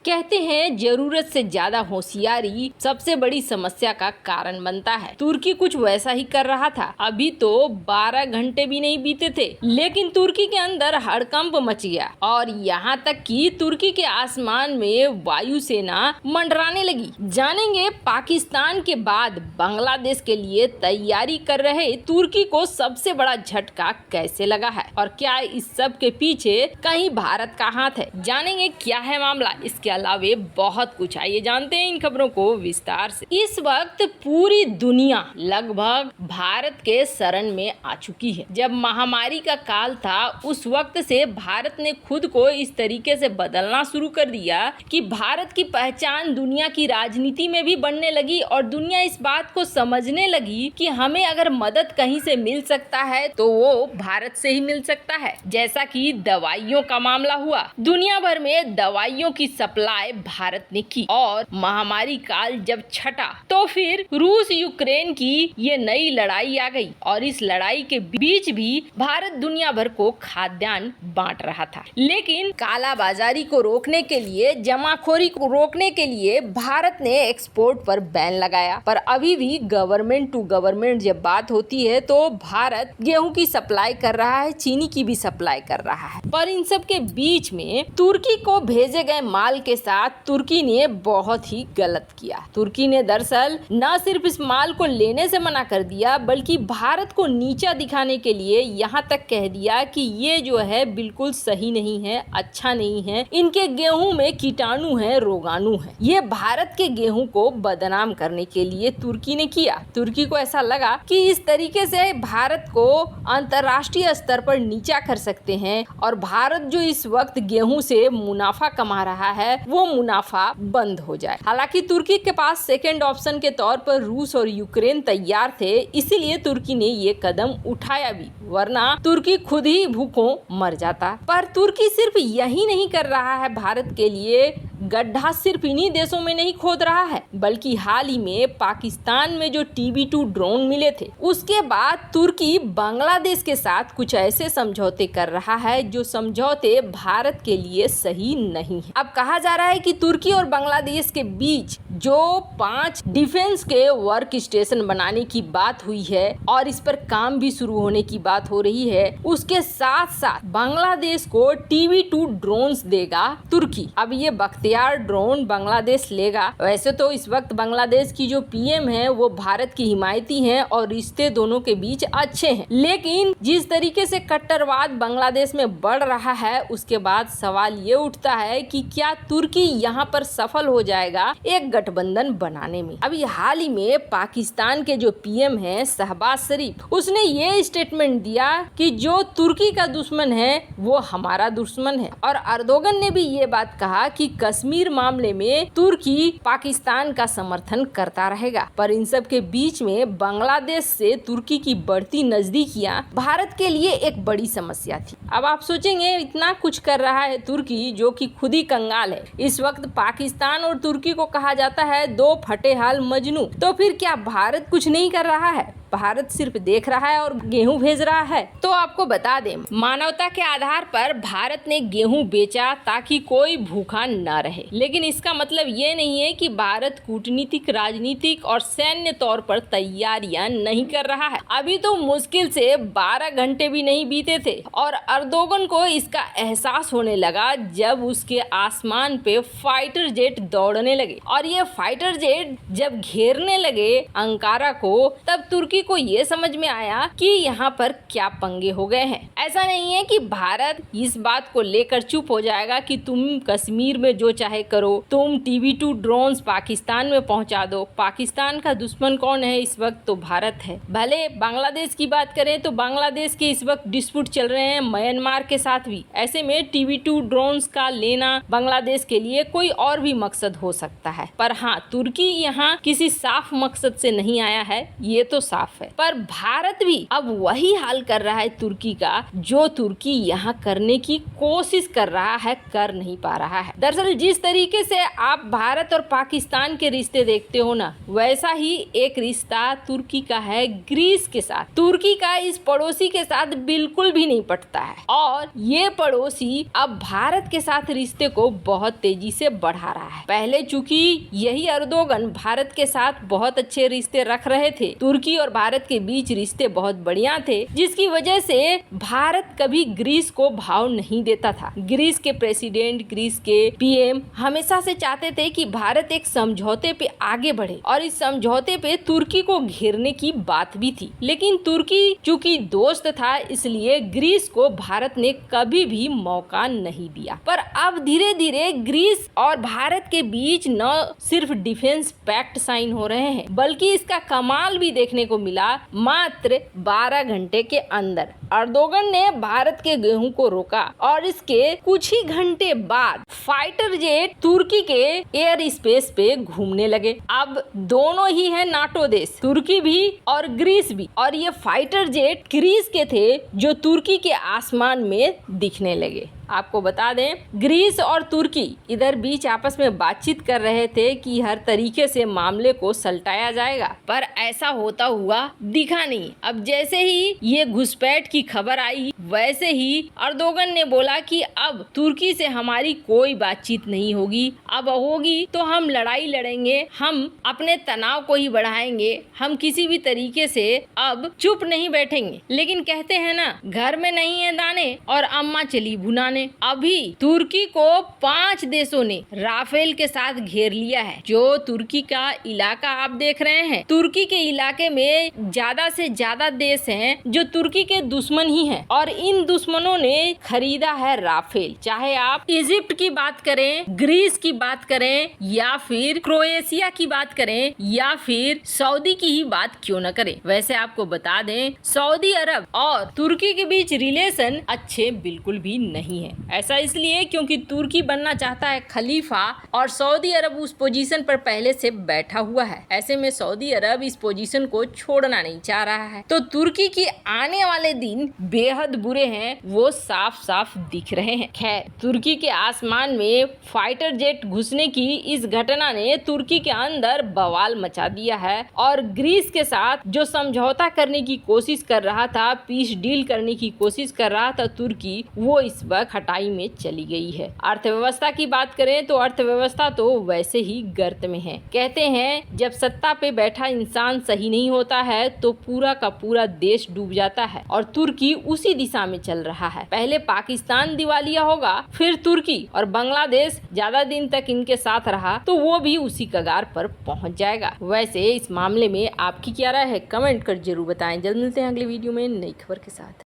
कहते हैं जरूरत से ज्यादा होशियारी सबसे बड़ी समस्या का कारण बनता है। तुर्की कुछ वैसा ही कर रहा था। अभी तो 12 घंटे भी नहीं बीते थे, लेकिन तुर्की के अंदर हड़कंप मच गया और यहाँ तक कि तुर्की के आसमान में वायुसेना मंडराने लगी। जानेंगे पाकिस्तान के बाद बांग्लादेश के लिए तैयारी कर रहे तुर्की को सबसे बड़ा झटका कैसे लगा है और क्या इस सब के पीछे कहीं भारत का हाथ है। जानेंगे क्या है मामला, इसके अलावे बहुत कुछ। आइए जानते हैं इन खबरों को विस्तार से। इस वक्त पूरी दुनिया लगभग भारत के शरण में आ चुकी है। जब महामारी का काल था उस वक्त से भारत ने खुद को इस तरीके से बदलना शुरू कर दिया कि भारत की पहचान दुनिया की राजनीति में भी बनने लगी और दुनिया इस बात को समझने लगी कि हमें अगर मदद कहीं से मिल सकता है तो वो भारत से ही मिल सकता है। जैसा कि दवाइयों का मामला हुआ, दुनिया भर में दवाइयों की सप्लाई भारत ने की और महामारी काल जब छटा तो फिर रूस यूक्रेन की ये नई लड़ाई आ गई और इस लड़ाई के बीच भी भारत दुनिया भर को खाद्यान्न बांट रहा था। लेकिन कालाबाजारी को रोकने के लिए, जमाखोरी को रोकने के लिए भारत ने एक्सपोर्ट पर बैन लगाया। पर अभी भी गवर्नमेंट टू गवर्नमेंट जब बात होती है तो भारत गेहूं की सप्लाई कर रहा है, चीनी की भी सप्लाई कर रहा है। पर इन सब के बीच में तुर्की को भेजे गए माल के साथ तुर्की ने बहुत ही गलत किया। तुर्की ने दरअसल न सिर्फ इस माल को लेने से मना कर दिया बल्कि भारत को नीचा दिखाने के लिए यहाँ तक कह दिया कि ये जो है बिल्कुल सही नहीं है, अच्छा नहीं है, इनके गेहूं में कीटाणु है, रोगाणु है। ये भारत के गेहूं को बदनाम करने के लिए तुर्की ने किया। तुर्की को ऐसा लगा कि इस तरीके से भारत को अंतर्राष्ट्रीय स्तर पर नीचा कर सकते हैं और भारत जो इस वक्त गेहूं से मुनाफा कमा रहा है वो मुनाफा बंद हो जाए। हालांकि तुर्की के पास सेकंड ऑप्शन के तौर पर रूस और यूक्रेन तैयार थे, इसीलिए तुर्की ने ये कदम उठाया भी, वरना तुर्की खुद ही भूखों मर जाता। पर तुर्की सिर्फ यही नहीं कर रहा है, भारत के लिए गड्ढा सिर्फ इन्हीं देशों में नहीं खोद रहा है बल्कि हाल ही में पाकिस्तान में जो TB2 ड्रोन मिले थे उसके बाद तुर्की बांग्लादेश के साथ कुछ ऐसे समझौते कर रहा है जो समझौते भारत के लिए सही नहीं है। अब कहा जा रहा है कि तुर्की और बांग्लादेश के बीच जो 5 डिफेंस के वर्क स्टेशन बनाने की बात हुई है और इस पर काम भी शुरू होने की बात हो रही है, उसके साथ साथ बांग्लादेश को TB2 ड्रोन्स देगा तुर्की। अब ये बख्तियार ड्रोन बांग्लादेश लेगा। वैसे तो इस वक्त बांग्लादेश की जो PM है वो भारत की हिमायती है और रिश्ते दोनों के बीच अच्छे हैं, लेकिन जिस तरीके से कट्टरवाद बांग्लादेश में बढ़ रहा है उसके बाद सवाल ये उठता है कि क्या तुर्की यहाँ पर सफल हो जाएगा एक गठबंधन बनाने में। अभी हाल ही में पाकिस्तान के जो PM हैं शहबाज शरीफ, उसने ये स्टेटमेंट दिया कि जो तुर्की का दुश्मन है वो हमारा दुश्मन है और अर्दोगन ने भी ये बात कहा कि कश्मीर मामले में तुर्की पाकिस्तान का समर्थन करता रहेगा। पर इन सब के बीच में बांग्लादेश से तुर्की की बढ़ती नजदीकियां भारत के लिए एक बड़ी समस्या थी। अब आप सोचेंगे इतना कुछ कर रहा है तुर्की जो कि खुद ही कंगाल है। इस वक्त पाकिस्तान और तुर्की को कहा जाता है दो फटे हाल मजनू, तो फिर क्या भारत कुछ नहीं कर रहा है? भारत सिर्फ देख रहा है और गेहूं भेज रहा है। तो आपको बता दें, मानवता के आधार पर भारत ने गेहूं बेचा ताकि कोई भूखा न रहे, लेकिन इसका मतलब ये नहीं है कि भारत कूटनीतिक, राजनीतिक और सैन्य तौर पर तैयारियां नहीं कर रहा है। अभी तो मुश्किल से 12 घंटे भी नहीं बीते थे और अर्दोगन को इसका एहसास होने लगा जब उसके आसमान पे फाइटर जेट दौड़ने लगे और ये फाइटर जेट जब घेरने लगे अंकारा को, तब तुर्की को ये समझ में आया कि यहाँ पर क्या पंगे हो गए हैं। ऐसा नहीं है कि भारत इस बात को लेकर चुप हो जाएगा कि तुम कश्मीर में जो चाहे करो, तुम TB2 ड्रोन्स पाकिस्तान में पहुंचा दो। पाकिस्तान का दुश्मन कौन है इस वक्त? तो भारत है। भले बांग्लादेश की बात करें तो बांग्लादेश के इस वक्त डिस्प्यूट चल रहे हैं म्यांमार के साथ भी। ऐसे में TB2 ड्रोन्स का लेना बांग्लादेश के लिए कोई और भी मकसद हो सकता है। पर हाँ, तुर्की यहाँ किसी साफ मकसद से नहीं आया है, ये तो साफ साफ है। पर भारत भी अब वही हाल कर रहा है तुर्की का, जो तुर्की यहाँ करने की कोशिश कर रहा है, कर नहीं पा रहा है। दरअसल जिस तरीके से आप भारत और पाकिस्तान के रिश्ते देखते हो ना, वैसा ही एक रिश्ता तुर्की का है ग्रीस के साथ। तुर्की का इस पड़ोसी के साथ बिल्कुल भी नहीं पटता है और ये पड़ोसी अब भारत के साथ रिश्ते को बहुत तेजी से बढ़ा रहा है। पहले चूंकि यही अर्दोगन भारत के साथ बहुत अच्छे रिश्ते रख रहे थे, तुर्की और भारत के बीच रिश्ते बहुत बढ़िया थे, जिसकी वजह से भारत कभी ग्रीस को भाव नहीं देता था। ग्रीस के प्रेसिडेंट, ग्रीस के पीएम हमेशा से चाहते थे कि भारत एक समझौते पे आगे बढ़े और इस समझौते पे तुर्की को घेरने की बात भी थी। लेकिन तुर्की चूंकि दोस्त था, इसलिए ग्रीस को भारत ने कभी भी मौका नहीं दिया। पर अब धीरे धीरे ग्रीस और भारत के बीच न सिर्फ डिफेंस पैक्ट साइन हो रहे हैं, बल्कि इसका कमाल भी देखने को मिला। मात्र 12 घंटे के अंदर अर्दोगन ने भारत के गेहूं को रोका और इसके कुछ ही घंटे बाद फाइटर जेट तुर्की के एयर स्पेस पे घूमने लगे। अब दोनों ही है नाटो देश, तुर्की भी और ग्रीस भी, और ये फाइटर जेट ग्रीस के थे जो तुर्की के आसमान में दिखने लगे। आपको बता दें, ग्रीस और तुर्की इधर बीच आपस में बातचीत कर रहे थे कि हर तरीके से मामले को सलटाया जाएगा, पर ऐसा होता हुआ दिखा नहीं। अब जैसे ही ये घुसपैठ की खबर आई, वैसे ही अर्दोगन ने बोला कि अब तुर्की से हमारी कोई बातचीत नहीं होगी, अब होगी तो हम लड़ाई लड़ेंगे, हम अपने तनाव को ही बढ़ाएंगे, हम किसी भी तरीके से अब चुप नहीं बैठेंगे। लेकिन कहते हैं ना, घर में नहीं है दाने और अम्मा चली भुनाने। अभी तुर्की को 5 देशों ने राफेल के साथ घेर लिया है। जो तुर्की का इलाका आप देख रहे हैं, तुर्की के इलाके में ज्यादा से ज्यादा देश हैं जो तुर्की के दुश्मन ही हैं, और इन दुश्मनों ने खरीदा है राफेल। चाहे आप इजिप्ट की बात करें, ग्रीस की बात करें, या फिर क्रोएशिया की बात करें, या फिर सऊदी की ही बात क्यों न करें। वैसे आपको बता दें, सऊदी अरब और तुर्की के बीच रिलेशन अच्छे बिल्कुल भी नहीं है। ऐसा इसलिए क्योंकि तुर्की बनना चाहता है खलीफा और सऊदी अरब उस पोजीशन पर पहले से बैठा हुआ है। ऐसे में सऊदी अरब इस पोजीशन को छोड़ना नहीं चाह रहा है। तो तुर्की के आने वाले दिन बेहद बुरे हैं, वो साफ साफ दिख रहे हैं। खैर, तुर्की के आसमान में फाइटर जेट घुसने की इस घटना ने तुर्की के अंदर बवाल मचा दिया है और ग्रीस के साथ जो समझौता करने की कोशिश कर रहा था, पीस डील करने की कोशिश कर रहा था तुर्की, वो इस वक्त खटाई में चली गई है। अर्थव्यवस्था की बात करें तो अर्थव्यवस्था तो वैसे ही गर्त में है। कहते हैं, जब सत्ता पे बैठा इंसान सही नहीं होता है तो पूरा का पूरा देश डूब जाता है, और तुर्की उसी दिशा में चल रहा है। पहले पाकिस्तान दिवालिया होगा, फिर तुर्की, और बांग्लादेश ज्यादा दिन तक इनके साथ रहा तो वो भी उसी कगार पर पहुंच जाएगा। वैसे इस मामले में आपकी क्या राय है, कमेंट कर जरूर बताएं। जल्द मिलते हैं अगली वीडियो में नई खबर के साथ।